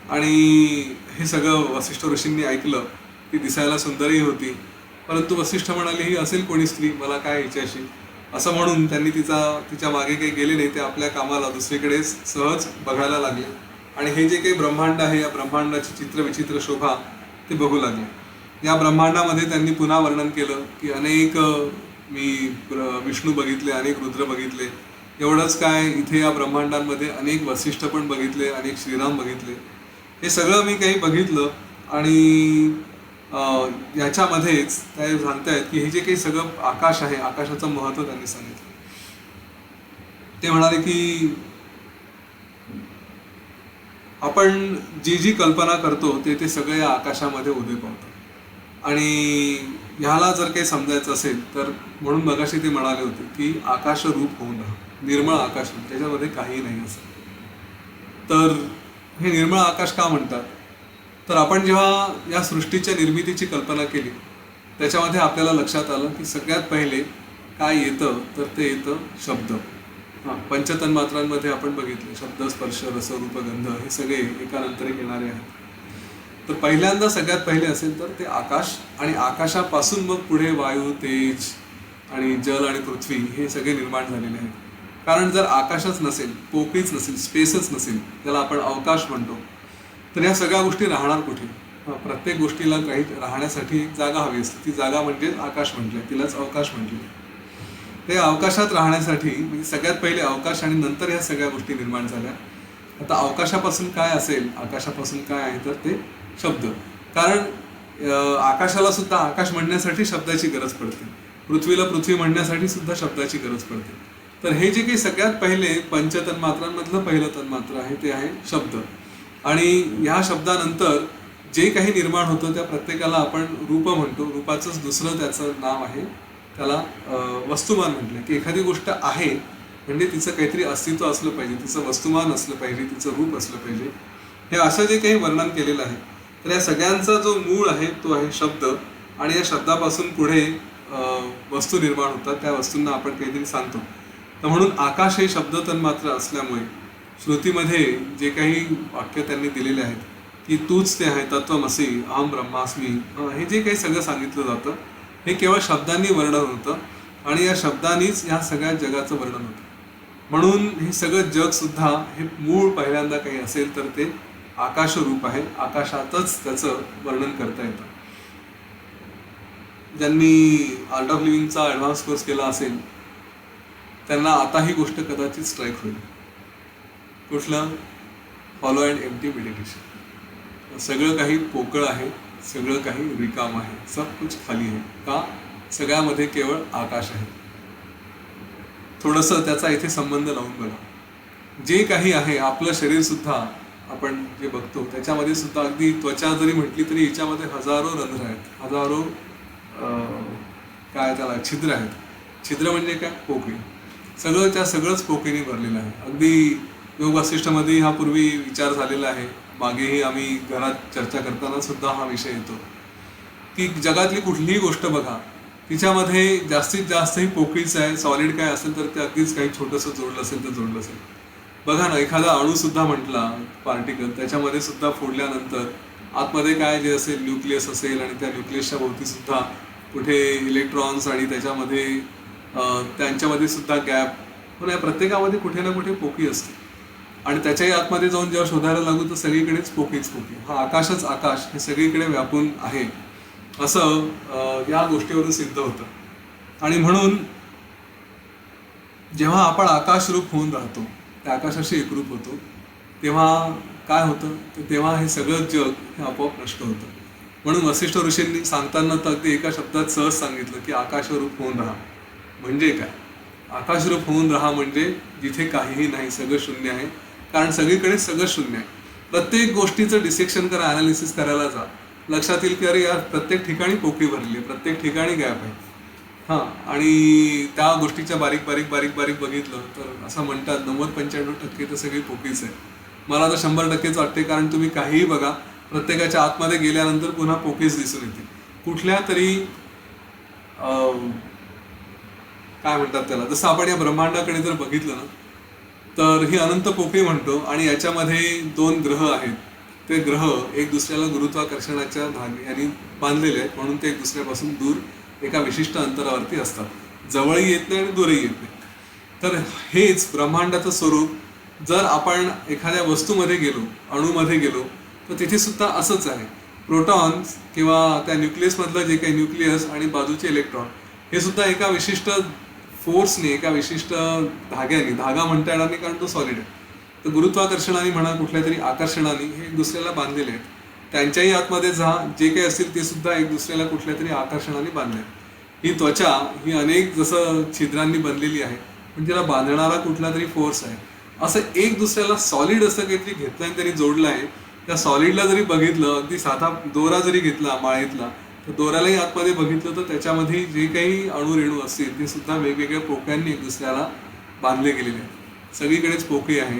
आणि हे सगळं वसिष्ठ ऋषींनी ऐकलं. ती दिसायला सुंदरही होती, परंतु वसिष्ठ म्हणाले ही असेल कोणी स्त्री, मला काय हिच्याशी, असं म्हणून त्यांनी तिच्या मागे काही गेले नाही. ते आपल्या कामाला दुसरीकडे सहज बघायला लागले. आणि हे जे काही ब्रह्मांड आहे, या ब्रह्मांडाची चित्रविचित्र शोभा ते बघू लागले. या ब्रह्मांडामध्ये त्यांनी पुन्हा वर्णन केलं की अनेक मी विष्णू बघितले, अनेक रुद्र बघितले. एवढंच काय, इथे या ब्रह्मांडांमध्ये अनेक वसिष्ठ पण बघितले, अनेक श्रीराम बघितले. हे सगळं मी काही बघितलं. आणि याच्यामध्येच ते सांगतायत की हे जे काही सगळं आकाश आहे, आकाशाचं महत्त्व त्यांनी सांगितलं. ते म्हणाले की आपण जी कल्पना करतो ते सगळे या आकाशामध्ये उदय पावतं. आणि ह्याला जर काही समजायचं असेल तर, म्हणून मगाशी ते म्हणाले होते की आकाश रूप होऊन राहा, निर्मळ आकाश, त्याच्यामध्ये काही नाही असं. तर हे निर्मळ आकाश का म्हणतात, तर आपण जेव्हा या सृष्टीच्या निर्मितीची कल्पना केली त्याच्यामध्ये आपल्याला लक्षात आलं की सगळ्यात पहिले काय येतं, तर ते येतं शब्द. पंचतन्मात्रांमध्ये आपण बघितले शब्द, स्पर्श, रस, रूप, गंध हे सगळे एकानंतर एक येणारे आहेत. तर पहिल्यांदा सगळ्यात पहिले असेल तर ते आकाश, आणि आकाशापासून मग पुढे वायू, तेज आणि जल आणि पृथ्वी हे सगळे निर्माण झालेले आहेत. कारण जर आकाशच नसेल, पोकळीच नसेल, स्पेसच नसेल, त्याला आपण अवकाश म्हणतो, तर या सगळ्या गोष्टी राहणार कुठे. प्रत्येक गोष्टीला काही राहण्यासाठी एक जागा हवी असते, ती जागा म्हणजे आकाश म्हटलं, तिलाच अवकाश म्हटले. ते अवकाशात राहण्यासाठी म्हणजे सगळ्यात पहिले अवकाश, आणि नंतर ह्या सगळ्या गोष्टी निर्माण झाल्या. आता अवकाशापासून काय असेल, आकाशापासून काय आहे, तर ते शब्द. कारण आकाशाला सुद्धा आकाश म्हणण्यासाठी शब्दाची गरज पडते, पृथ्वीला पृथ्वी म्हणण्यासाठी सुद्धा शब्दाची गरज पडते. तर हे जे काही सगळ्यात पहिले पंचतन्मात्रांमधलं पहिलं तन्मात्र आहे ते आहे शब्द. आणि ह्या शब्दानंतर जे काही निर्माण होतं त्या प्रत्येकाला आपण रूप म्हणतो. रूपाचंच दुसरं त्याचं नाव आहे, त्याला वस्तुमान म्हटलं. की एखादी गोष्ट आहे म्हणजे तिचं काहीतरी अस्तित्व असलं पाहिजे, तिचं वस्तुमान असलं पाहिजे, तिचं रूप असलं पाहिजे. हे असं जे काही वर्णन केलेलं आहे, तर या सगळ्यांचा जो मूळ आहे तो आहे शब्द. आणि या शब्दापासून पुढे वस्तू निर्माण होतात, त्या वस्तूंना आपण काहीतरी सांगतो. तर म्हणून आकाश हे शब्द तन्मात्र असल्यामुळे श्रुतीमध्ये जे काही वाक्य त्यांनी दिलेले आहेत की तूच ते आहे, तत्वमसी, अहम ब्रह्मास्मी, हे जे काही सगळं सांगितलं जातं हे केवळ शब्दांनी वर्णन होतं. आणि या शब्दांनीच ह्या सगळ्या जगाचं वर्णन होतं. म्हणून हे सगळं जगसुद्धा हे मूळ पहिल्यांदा काही असेल तर ते आकाशरूप आहे, आकाशातच त्याचं वर्णन करता येतं. ज्यांनी आर्ट ऑफ लिव्हिंगचा ॲडव्हान्स कोर्स केला असेल त्यांना आता ही गोष्ट कदाचित स्ट्राईक होईल. कुठलं, हॉलो अँड एम्प्टी मेडिटेशन. सगळं काही पोकळ आहे, सगळं काही रिकाम आहे, सब कुछ खाली आहे. का? सगळ्यामध्ये केवळ आकाश आहे. थोडंसं त्याचा इथे संबंध लावून बघा. जे काही आहे आपलं शरीर सुद्धा आपण जे बघतो त्याच्यामध्ये सुद्धा अगदी त्वचा जरी म्हटली तरी हिच्यामध्ये हजारो रंध्र आहेत, हजारो काय त्याला छिद्र आहेत. छिद्र म्हणजे काय? पोकळी. सगळंच पोकळीने भरलेलं आहे. अगदी योग वासिष्ठमध्ये हा पूर्वी विचार झालेला आहे, मागेही आम्ही घरात चर्चा करताना सुद्धा हा विषय येतो की जगातली कुठलीही गोष्ट बघा, तिच्यामध्ये जास्तीत जास्त ही पोकळीच आहे. सॉलिड काय असेल तर ते अगदीच काही छोटंसं जोडलं असेल तर जोडलं असेल. बघा ना, एखादा अणू सुद्धा म्हटला, पार्टिकल, त्याच्यामध्ये सुद्धा फोडल्यानंतर आतमध्ये काय जे असेल, न्यूक्लियस असेल आणि त्या न्यूक्लियसच्या भोवती सुद्धा कुठे इलेक्ट्रॉन्स आणि त्याच्यामध्ये त्यांच्यामध्ये सुद्धा गॅप. पण या प्रत्येकामध्ये कुठे ना कुठे पोकळी असते. आणि त्याच्याही आतमध्ये जाऊन जेव्हा शोधायला लागू तर सगळीकडेच पोकळीच पोकळी. हा आकाशच आकाश हे सगळीकडे व्यापून आहे असं या गोष्टीवरून सिद्ध होतं. आणि म्हणून जेव्हा आपण आकाशरूप होऊन राहतो, त्या आकाशाशी एकरूप होतो, तेव्हा काय होतं तर तेव्हा हे सगळं जग हे आपोआप नष्ट होतं. म्हणून वसिष्ठ ऋषींनी सांगताना तर अगदी एका शब्दात सहज सांगितलं की आकाशरूप होऊन राहा. म्हणजे काय? आकाशरूप होऊन राहा म्हणजे जिथे काहीही नाही, सगळं शून्य आहे. कारण सगळीकडे सगळं शून्य आहे. प्रत्येक गोष्टीचं डिसेक्शन करा, ॲनालिसिस करायला जा, लक्षात येईल की अरे यार प्रत्येक ठिकाणी पोकळी भरली आहे, प्रत्येक ठिकाणी गॅप आहे. हां, आणि त्या गोष्टीच्या बारीक बारीक बारीक बारीक बघितलं तर असं म्हणतात 90-95% तर सगळी पोकळीच आहे. मला तर 100%च वाटते. कारण तुम्ही काहीही बघा, प्रत्येकाच्या आतमध्ये गेल्यानंतर पुन्हा पोकळीच दिसून येते. कुठल्या तरी काय म्हणतात त्याला, जसं आपण या ब्रह्मांडाकडे जर बघितलं ना तर ही अनंत पोकळी म्हणतो आणि याच्यामध्ये 2 ग्रह आहेत. ते ग्रह एक दुसऱ्याला गुरुत्वाकर्षणाच्या धाग्याने बांधलेले आहेत, म्हणून ते एक दुसऱ्यापासून दूर एका विशिष्ट अंतरावरती असतात. जवळही येत नाही आणि दूरही येत नाही. तर हेच ब्रह्मांडाचं स्वरूप. जर आपण एखाद्या वस्तूमध्ये गेलो, अणूमध्ये गेलो, तर तिथे सुद्धा असंच आहे. प्रोटॉन्स किंवा त्या न्यूक्लियसमधलं जे काही न्यूक्लियस आणि बाजूचे इलेक्ट्रॉन हे सुद्धा एका विशिष्ट फोर्सने, एका विशिष्ट धाग्याने, धागा म्हणता येणार नाही कारण तो सॉलिड आहे, तर गुरुत्वाकर्षणाने म्हणा, कुठल्या तरी आकर्षणाने हे एक दुसऱ्याला बांधलेले आहेत. त्यांच्याही आतमध्ये जे काही असतील ते सुद्धा एक दुसऱ्याला कुठल्या तरी आकर्षणाने बांधले आहेत. ही त्वचा ही अनेक जसं छिद्रांनी बनलेली आहे, पण तिला बांधणारा कुठला तरी फोर्स आहे. असं एक दुसऱ्याला सॉलिड असं काहीतरी घेतलं आणि त्यांनी जोडलं आहे. त्या सॉलिडला जरी बघितलं, अगदी साधा दोरा जरी घेतला माळेतला, तर दोऱ्यालाही आतमध्ये बघितलं तर त्याच्यामध्ये जे काही अणुरेणू असतील ते सुद्धा वेगवेगळ्या पोकळ्यांनी एक दुसऱ्याला बांधले गेलेले आहेत. सगळीकडेच पोकळी आहे.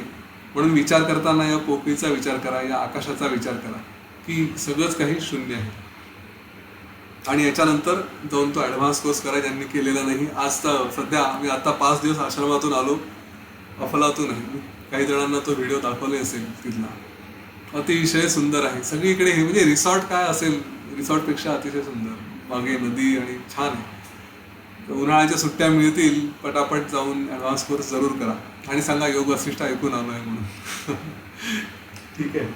म्हणून विचार करताना या पोकळीचा विचार करा, या आकाशाचा विचार करा की सगळंच काही शून्य आहे. आणि याच्यानंतर जाऊन तो ॲडव्हान्स कोर्स करा ज्यांनी केलेला नाही. आज तर सध्या मी आता 5 दिवस आश्रमातून आलो, अफलातून आहे. काही जणांना तो व्हिडिओ दाखवले असेल तिथला. अतिशय सुंदर आहे. सगळीकडे हे म्हणजे रिसॉर्ट काय असेल, रिसॉर्टपेक्षा अतिशय सुंदर. मागे नदी आणि छान आहे. तर उन्हाळ्याच्या सुट्ट्या मिळतील, पटापट जाऊन ॲडव्हान्स कोर्स जरूर करा आणि सांगा योग वसिष्ठ ऐकून आलो आहे म्हणून. ठीक आहे.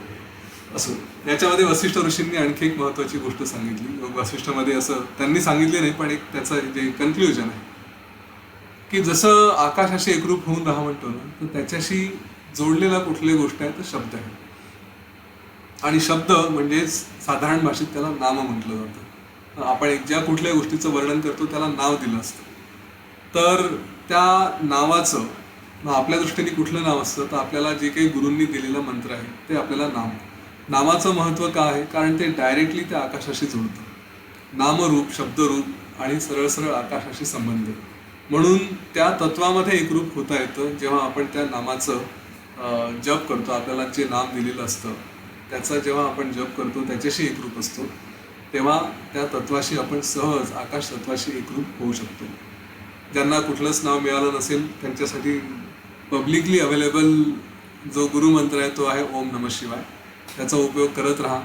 असो, याच्यामध्ये वसिष्ठ ऋषींनी आणखी एक महत्त्वाची गोष्ट सांगितली. योग वसिष्ठमध्ये असं त्यांनी सांगितले नाही, पण एक त्याचं जे कन्क्ल्युजन आहे की जसं आकाशाशी एकरूप होऊन राहा म्हणतो ना, तर त्याच्याशी जोडलेला कुठली गोष्ट आहे तर शब्द आहे. आणि शब्द म्हणजे साधारण भाषेत त्याला नाम म्हटलं जातं. आपण ज्या कुठल्या गोष्टीचं वर्णन करतो त्याला नाव दिलं असतं. तर त्या नावाचं आपल्या दृष्टीने कुठलं नाव असतं तर आपल्याला जे काही गुरूंनी दिलेलं मंत्र आहे ते आपल्याला नाम. नामाचं महत्त्व काय आहे? कारण ते डायरेक्टली त्या आकाशाशी जोडतं. नामरूप, शब्दरूप आणि सरळ सरळ आकाशाशी संबंध. म्हणून त्या तत्वामध्ये एकरूप होता येतं जेव्हा आपण त्या नामाचं जप करतो. आपल्याला जे नाम दिलेलं असतं त्याचा जेव्हा आपण जप करतो, त्याच्याशी एकरूप असतो, तेव्हा त्या तत्वाशी आपण सहज आकाश तत्वाशी एकरूप होऊ शकतो. ज्यांना कुठलंच नाव मिळालं नसेल त्यांच्यासाठी पब्लिकली अवेलेबल जो गुरुमंत्र आहे तो आहे ओम नमः शिवाय. त्याचा उपयोग करत राहा.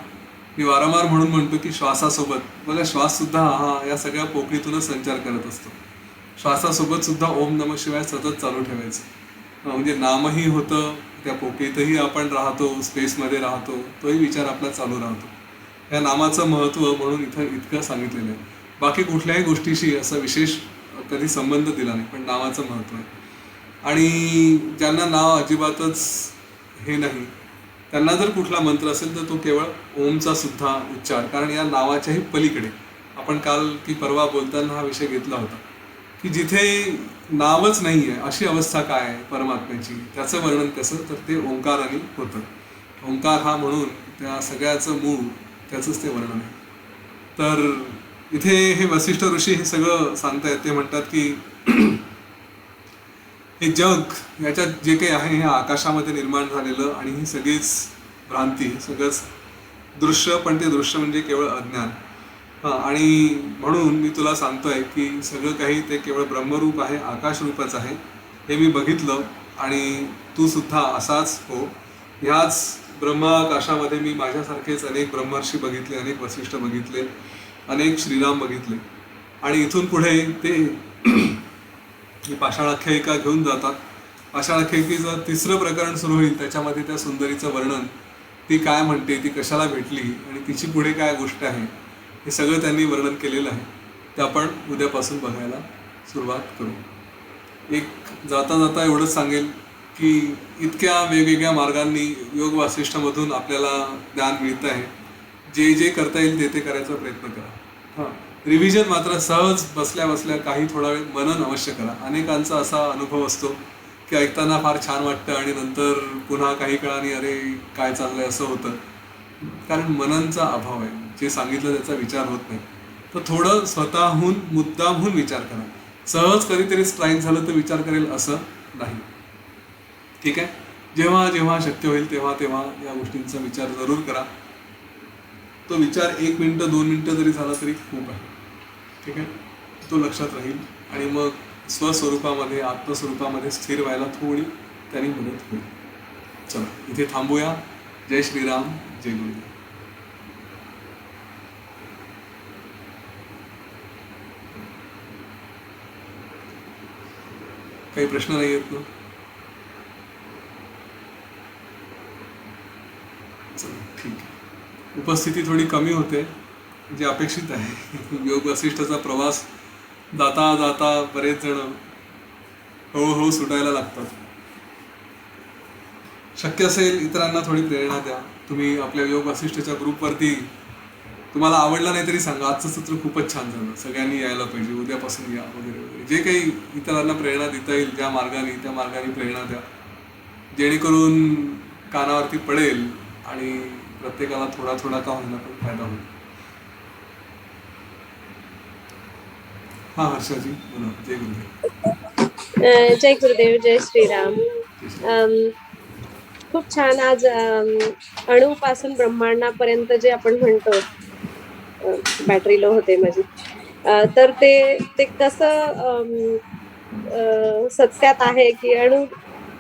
मी वारंवार म्हणून म्हणतो की श्वासासोबत, बघा श्वाससुद्धा हा या सगळ्या पोकळीतूनच संचार करत असतो. श्वासासोबत सुद्धा ओम नमः शिवाय सतत चालू ठेवायचं. म्हणजे नामही होतं, त्या पोकळीतही आपण राहतो, स्पेसमध्ये राहतो, तोही विचार आपला चालू राहतो. या नामाचं महत्त्व म्हणून इथं इतकं सांगितलेलं आहे. बाकी कुठल्याही गोष्टीशी असं विशेष कधी संबंध दिला नाही, पण नावाचं महत्त्व आहे. आणि ज्यांना नाव अजिबातच हे नाही, त्यांना जर कुठला मंत्र असेल तर तो केवळ ओमचा सुद्धा उच्चार, कारण या नावाच्याही पलीकडे आपण काल की परवा बोलताना हा विषय घेतला होता की जिथे नावच नाही आहे अशी अवस्था काय आहे परमात्म्याची, त्याचं वर्णन कसं, तर ते ओंकाराने होतं. ओंकार हा म्हणून त्या सगळ्याचं मूळ, त्याचंच ते वर्णन आहे. तर इथे हे वसिष्ठ ऋषी हे सगळं सांगतायत. ते म्हणतात की हे जग, याच्यात जे काही आहे हे आकाशामध्ये निर्माण झालेलं, आणि ही सगळीच भ्रांती, सगळंच दृश्य, पण ते दृश्य म्हणजे केवळ अज्ञान. आणि म्हणून मी तुला सांगतोय की सगळं काही ते केवळ ब्रह्मरूप आहे, आकाशरूपच आहे, हे मी बघितलं, आणि तू सुद्धा असाच हो. ह्याच ब्रह्माकाशामध्ये मी माझ्यासारखेच अनेक ब्रह्मर्षी बघितले, अनेक वसिष्ठ बघितले, अनेक श्रीराम बघितले. आणि इथून पुढे ते ही पाषाणाख्यायिका घेऊन जातात. पाषाणाख्यायिकेचं 3रं प्रकरण सुरू होईल, त्याच्यामध्ये त्या सुंदरीचं वर्णन, ती काय म्हणते, ती कशाला भेटली, आणि तिची पुढे काय गोष्ट आहे, हे सगळं त्यांनी वर्णन केलेलं आहे. ते आपण उद्यापासून बघायला सुरुवात करू. एक जाता जाता एवढंच सांगेल की इतक्या वेगवेगळ्या मार्गांनी योग वासिष्ठमधून आपल्याला ज्ञान मिळतं आहे. जे जे करता येईल ते ते करायचा प्रयत्न करा. रिव्हिजन मात्र सहज बसल्या बसल्या काही थोडा वेळ मनन अवश्य करा. अनेकांचा असा अनुभव असतो की ऐकताना फार छान वाटतं आणि नंतर पुन्हा काही काळाने अरे काय चाललंय असं होतं, कारण मननचा अभाव आहे. जे सांगितलं त्याचा विचार होत नाही. तर थोडं स्वतःहून मुद्दामहून विचार करा. सहज कधीतरी स्ट्राईक झालं तर विचार करेल असं नाही. ठीक आहे. जेव्हा जेव्हा शक्य होईल तेव्हा तेव्हा या गोष्टींचा विचार जरूर करा. तो विचार 1 मिनिटं 2 मिनिटं जरी झाला तरी खूप आहे. ठीक आहे. तो लक्षात राहील आणि मग स्वस्वरूपामध्ये, आत्मस्वरूपामध्ये स्थिर व्हायला थोडी त्यांनी मदत होईल. चला इथे थांबूया. जय श्रीराम, जय गुरुदेव. काही प्रश्न नाही आहेत ना? चला ठीक आहे. उपस्थिती थोडी कमी होते, जे अपेक्षित आहे. योग वसिष्ठचा प्रवास जाता जाता बरेच जण हळूहळू सुटायला लागतात. शक्य असेल इतरांना थोडी प्रेरणा द्या. तुम्ही आपल्या योग वसिष्ठच्या ग्रुपवरती, तुम्हाला आवडलं नाही तरी सांगा आजचं सत्र खूपच छान झालं, सगळ्यांनी यायला पाहिजे, उद्यापासून या वगैरे वगैरे. जे काही इतरांना प्रेरणा देता येईल ज्या मार्गाने, त्या मार्गाने प्रेरणा द्या, जेणेकरून कानावरती पडेल आणि प्रत्येकाला थोडा थोडा का होईना पण फायदा होईल. हां हर्षाजी बोला. जय गुरुदेव. जय गुरुदेव, जय श्रीराम. खूप छान. आज अणूपासून ब्रह्मांडापर्यंत जे आपण म्हणतो, बॅटरी लो होते माझी, तर ते कसं सत्यात आहे की अणू,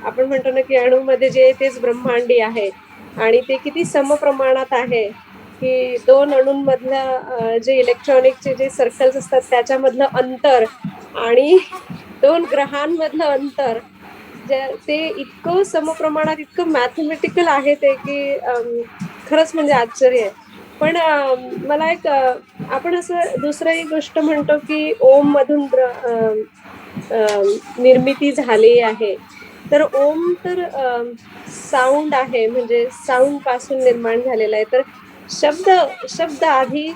आपण म्हणतो ना की अणूमध्ये जे तेच ब्रह्मांडी आहे, आणि ते किती समप्रमाणात आहे की 2 अणूंमधलं जे इलेक्ट्रॉनिकचे जे सर्कल्स असतात त्याच्यामधलं अंतर आणि 2 ग्रहांमधलं अंतर, ते इतकं समप्रमाणात, इतकं मॅथमॅटिकल आहे ते की खरंच म्हणजे आश्चर्य आहे. पण मला एक आपण असं दुसरी गोष्ट म्हणतो की ओम मधून निर्मिती झाली आहे. तर ओम तर साऊंड आहे, म्हणजे साऊंड पासून निर्माण झालेला आहे. तर शब्द आधी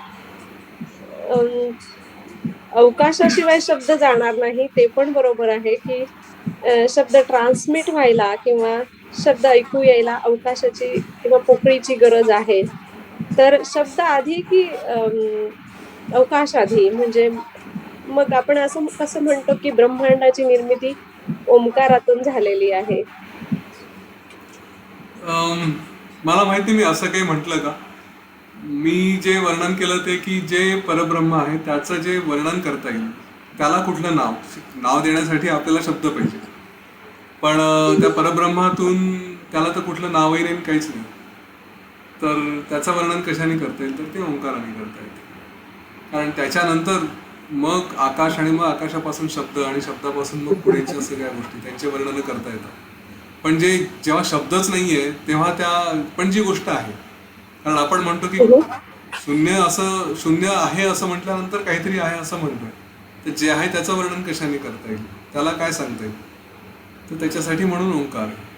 अवकाशाशिवाय शब्द जाणार नाही, ते पण बरोबर आहे की शब्द ट्रान्समिट व्हायला किंवा शब्द ऐकू यायला अवकाशाची किंवा पोकळीची गरज आहे. तर शब्द आधी की अवकाश आधी, म्हणजे मग आपण असं कसं म्हणतो की ब्रह्मांडाची निर्मिती ओंकारातून झालेली आहे. मला माहिती मी असं काही म्हटलं का? मी जे वर्णन केलं ते की जे परब्रह्म आहे त्याचं जे वर्णन करता येईल त्याला कुठलं नाव देण्यासाठी आपल्याला शब्द पाहिजे. पण त्या परब्रह्मातून त्याला तर कुठलं नावही नाही, काहीच नाही. तर त्याचं वर्णन कशाने करता येईल तर ते ओंकाराने करता येईल. कारण त्याच्यानंतर मग आकाश, आणि मग आकाशापासून शब्द, आणि शब्दापासून मग पुढेच्या सगळ्या गोष्टी, त्यांचे वर्णन करता येतात. पण जेव्हा शब्दच नाहीये तेव्हा त्या पण जी गोष्ट आहे, कारण आपण म्हणतो की शून्य आहे असं म्हटल्यानंतर काहीतरी आहे असं म्हणतोय, तर जे आहे त्याचं वर्णन कशाने करता येईल, त्याला काय सांगता येईल, तर त्याच्यासाठी म्हणून ओंकार आहे.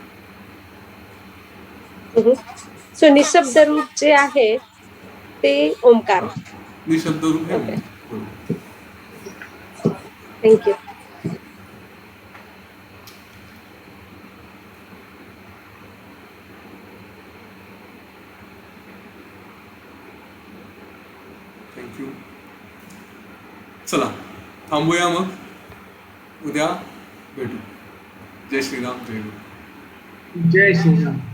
सो निशब्द रूप जे आहे ते ओंकार. निशब्द रूप हे Okay. बरोबर. थँक्यू. थँक्यू. चला थांबूया मग, उद्या भेटू. जय श्रीराम, जय गुरु. जय श्रीराम.